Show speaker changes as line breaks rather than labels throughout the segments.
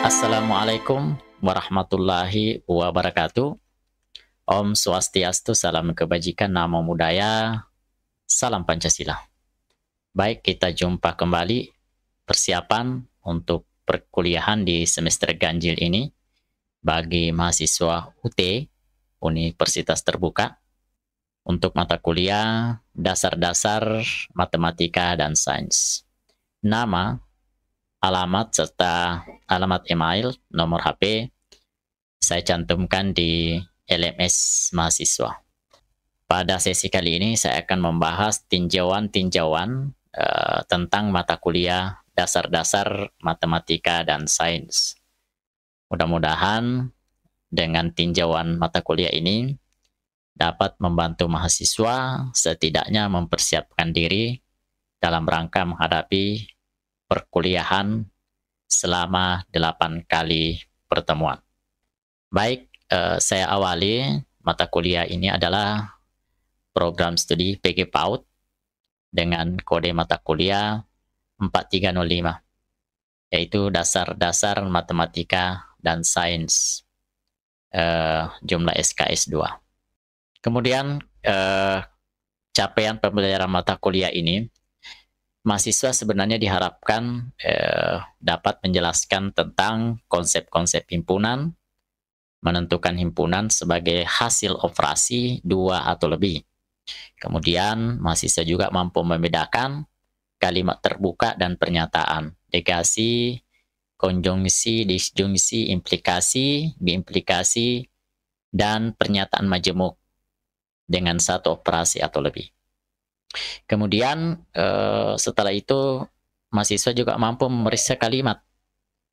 Assalamualaikum warahmatullahi wabarakatuh. Om Swastiastu, salam kebajikan, namo buddhaya, salam Pancasila. Baik, kita jumpa kembali persiapan untuk perkuliahan di semester ganjil ini bagi mahasiswa UT, Universitas Terbuka, untuk mata kuliah dasar-dasar matematika dan sains. Nama, alamat, serta alamat email, nomor HP saya cantumkan di LMS mahasiswa. Pada sesi kali ini saya akan membahas tinjauan-tinjauan tentang mata kuliah dasar-dasar matematika dan sains. Mudah-mudahan dengan tinjauan mata kuliah ini dapat membantu mahasiswa setidaknya mempersiapkan diri dalam rangka menghadapi perkuliahan selama 8 kali pertemuan. Baik, saya awali. Mata kuliah ini adalah program studi PG PAUD dengan kode mata kuliah 4305, yaitu dasar-dasar matematika dan sains, jumlah SKS 2. Kemudian capaian pembelajaran mata kuliah ini, mahasiswa sebenarnya diharapkan dapat menjelaskan tentang konsep-konsep himpunan, menentukan himpunan sebagai hasil operasi 2 atau lebih. Kemudian mahasiswa juga mampu membedakan kalimat terbuka dan pernyataan, negasi, konjungsi, disjungsi, implikasi, biimplikasi, dan pernyataan majemuk dengan satu operasi atau lebih. Kemudian setelah itu mahasiswa juga mampu memeriksa kalimat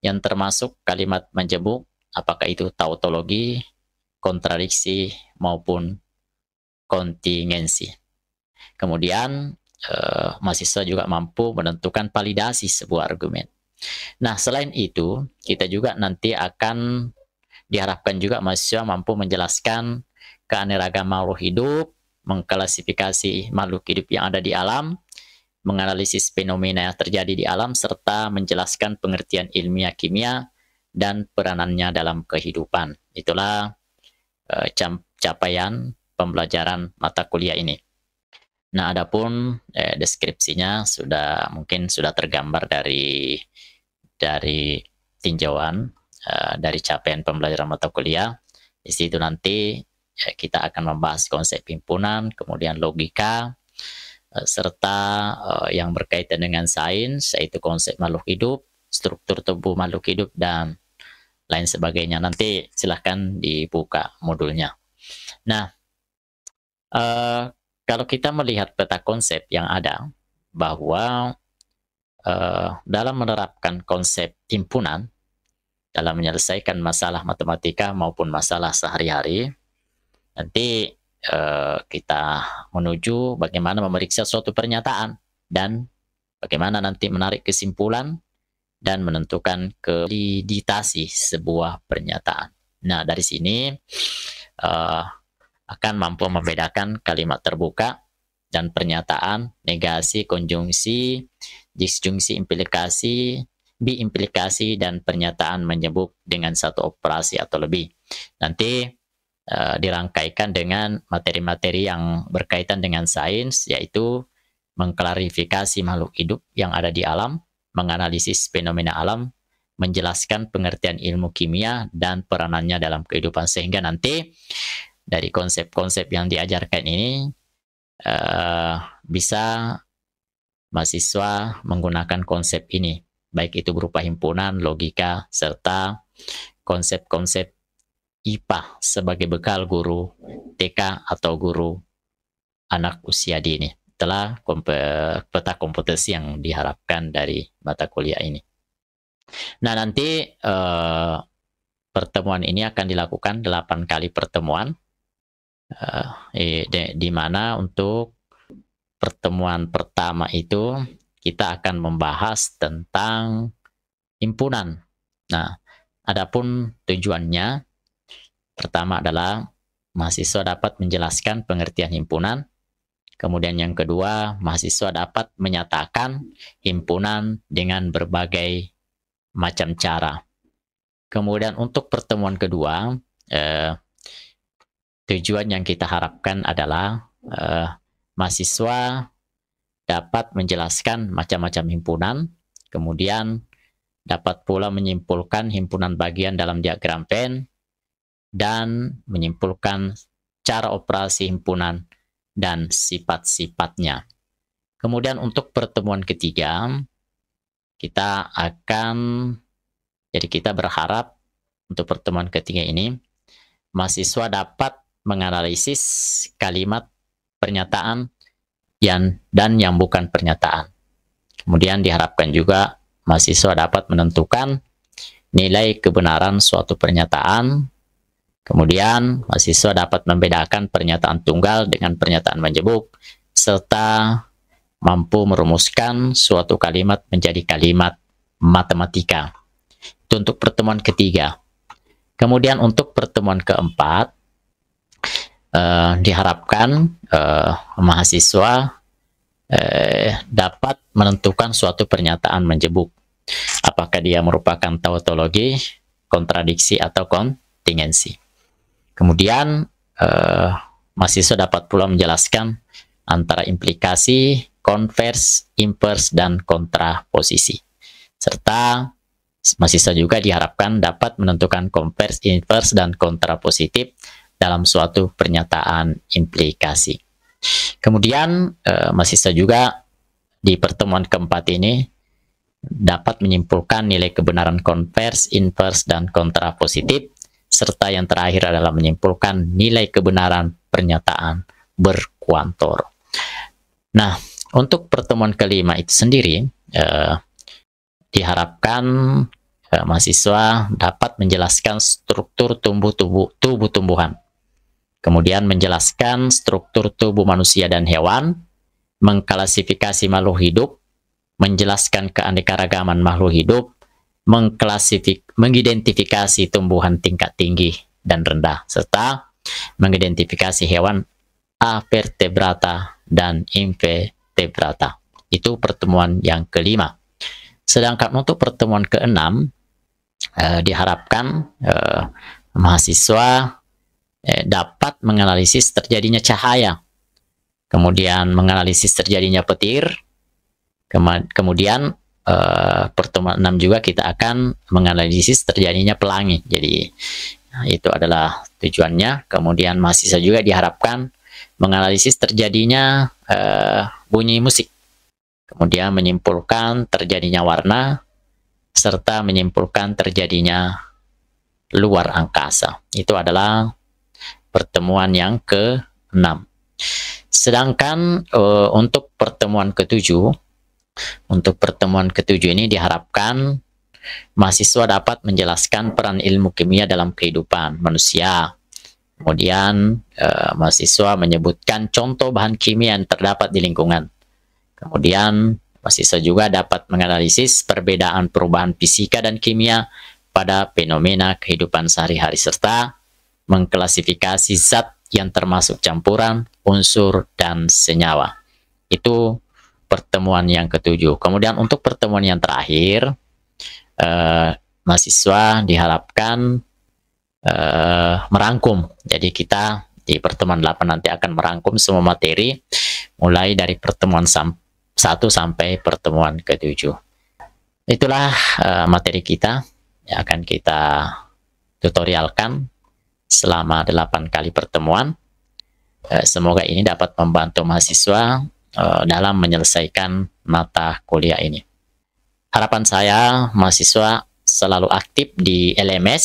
yang termasuk kalimat majemuk, apakah itu tautologi, kontradiksi, maupun kontingensi. Kemudian mahasiswa juga mampu menentukan validasi sebuah argumen. Nah, selain itu, kita juga nanti akan diharapkan juga mahasiswa mampu menjelaskan keanekaragaman makhluk hidup, mengklasifikasi makhluk hidup yang ada di alam, menganalisis fenomena yang terjadi di alam, serta menjelaskan pengertian ilmiah kimia dan peranannya dalam kehidupan. Itulah capaian pembelajaran mata kuliah ini. Nah, adapun deskripsinya mungkin sudah tergambar dari tinjauan dari capaian pembelajaran mata kuliah. Di situ nanti kita akan membahas konsep himpunan, kemudian logika, serta yang berkaitan dengan sains, yaitu konsep makhluk hidup, struktur tubuh makhluk hidup, dan lain sebagainya. Nanti silahkan dibuka modulnya. Nah, kalau kita melihat peta konsep yang ada, bahwa dalam menerapkan konsep himpunan, dalam menyelesaikan masalah matematika maupun masalah sehari-hari, nanti kita menuju bagaimana memeriksa suatu pernyataan dan bagaimana nanti menarik kesimpulan dan menentukan validasi sebuah pernyataan. Nah, dari sini akan mampu membedakan kalimat terbuka dan pernyataan, negasi, konjungsi, disjungsi, implikasi, biimplikasi, dan pernyataan menyebut dengan satu operasi atau lebih. Nanti dirangkaikan dengan materi-materi yang berkaitan dengan sains, yaitu mengklarifikasi makhluk hidup yang ada di alam, menganalisis fenomena alam, menjelaskan pengertian ilmu kimia dan peranannya dalam kehidupan, sehingga nanti dari konsep-konsep yang diajarkan ini bisa mahasiswa menggunakan konsep ini, baik itu berupa himpunan, logika, serta konsep-konsep IPA sebagai bekal guru TK atau guru anak usia dini. Telah peta kompetensi yang diharapkan dari mata kuliah ini. Nah, nanti pertemuan ini akan dilakukan 8 kali pertemuan, di mana untuk pertemuan pertama itu kita akan membahas tentang himpunan. Nah, adapun tujuannya, pertama adalah mahasiswa dapat menjelaskan pengertian himpunan. Kemudian yang kedua, mahasiswa dapat menyatakan himpunan dengan berbagai macam cara. Kemudian untuk pertemuan kedua, tujuan yang kita harapkan adalah mahasiswa dapat menjelaskan macam-macam himpunan, kemudian dapat pula menyimpulkan himpunan bagian dalam diagram Venn, dan menyimpulkan cara operasi himpunan dan sifat-sifatnya. Kemudian untuk pertemuan ketiga, jadi kita berharap untuk pertemuan ketiga ini, mahasiswa dapat menganalisis kalimat pernyataan dan yang bukan pernyataan. Kemudian diharapkan juga mahasiswa dapat menentukan nilai kebenaran suatu pernyataan. Kemudian mahasiswa dapat membedakan pernyataan tunggal dengan pernyataan menjebuk, serta mampu merumuskan suatu kalimat menjadi kalimat matematika. Itu untuk pertemuan ketiga. Kemudian untuk pertemuan keempat, diharapkan mahasiswa dapat menentukan suatu pernyataan menjebuk. Apakah dia merupakan tautologi, kontradiksi, atau kontingensi. Kemudian mahasiswa dapat pula menjelaskan antara implikasi, konvers, invers, dan kontraposisi. Serta mahasiswa juga diharapkan dapat menentukan konvers, invers, dan kontrapositif dalam suatu pernyataan implikasi. Kemudian mahasiswa juga di pertemuan keempat ini dapat menyimpulkan nilai kebenaran konvers, invers, dan kontrapositif, serta yang terakhir adalah menyimpulkan nilai kebenaran pernyataan berkuantor. Nah, untuk pertemuan kelima itu sendiri, diharapkan mahasiswa dapat menjelaskan struktur tumbuh-tumbuhan, kemudian menjelaskan struktur tubuh manusia dan hewan, mengklasifikasi makhluk hidup, menjelaskan keanekaragaman makhluk hidup, mengidentifikasi tumbuhan tingkat tinggi dan rendah, serta mengidentifikasi hewan avertebrata dan invertebrata. Itu pertemuan yang kelima. Sedangkan untuk pertemuan keenam, diharapkan mahasiswa dapat menganalisis terjadinya cahaya, kemudian menganalisis terjadinya petir, kemudian pertemuan 6 juga kita akan menganalisis terjadinya pelangi. Jadi itu adalah tujuannya. Kemudian mahasiswa juga diharapkan menganalisis terjadinya bunyi musik, kemudian menyimpulkan terjadinya warna, serta menyimpulkan terjadinya luar angkasa. Itu adalah pertemuan yang ke-6. Sedangkan untuk pertemuan ke-7, ini diharapkan mahasiswa dapat menjelaskan peran ilmu kimia dalam kehidupan manusia. Kemudian mahasiswa menyebutkan contoh bahan kimia yang terdapat di lingkungan. Kemudian mahasiswa juga dapat menganalisis perbedaan perubahan fisika dan kimia pada fenomena kehidupan sehari-hari, serta mengklasifikasi zat yang termasuk campuran, unsur, dan senyawa. Itu pertemuan yang ke-7. Kemudian untuk pertemuan yang terakhir, mahasiswa diharapkan merangkum. Jadi kita di pertemuan 8 nanti akan merangkum semua materi mulai dari pertemuan 1 sampai pertemuan ke-7. Itulah materi kita yang akan kita tutorialkan selama 8 kali pertemuan. Semoga ini dapat membantu mahasiswa dalam menyelesaikan mata kuliah ini. Harapan saya mahasiswa selalu aktif di LMS,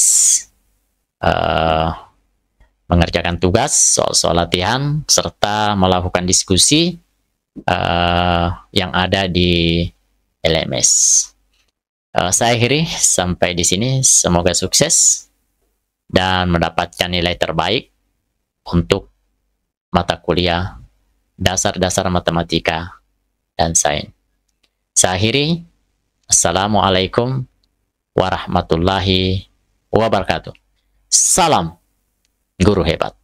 mengerjakan tugas, soal-soal latihan, serta melakukan diskusi yang ada di LMS. Saya akhiri sampai di sini. Semoga sukses dan mendapatkan nilai terbaik untuk mata kuliah dasar-dasar matematika dan sains. Saya akhiri. Assalamualaikum warahmatullahi wabarakatuh. Salam guru hebat.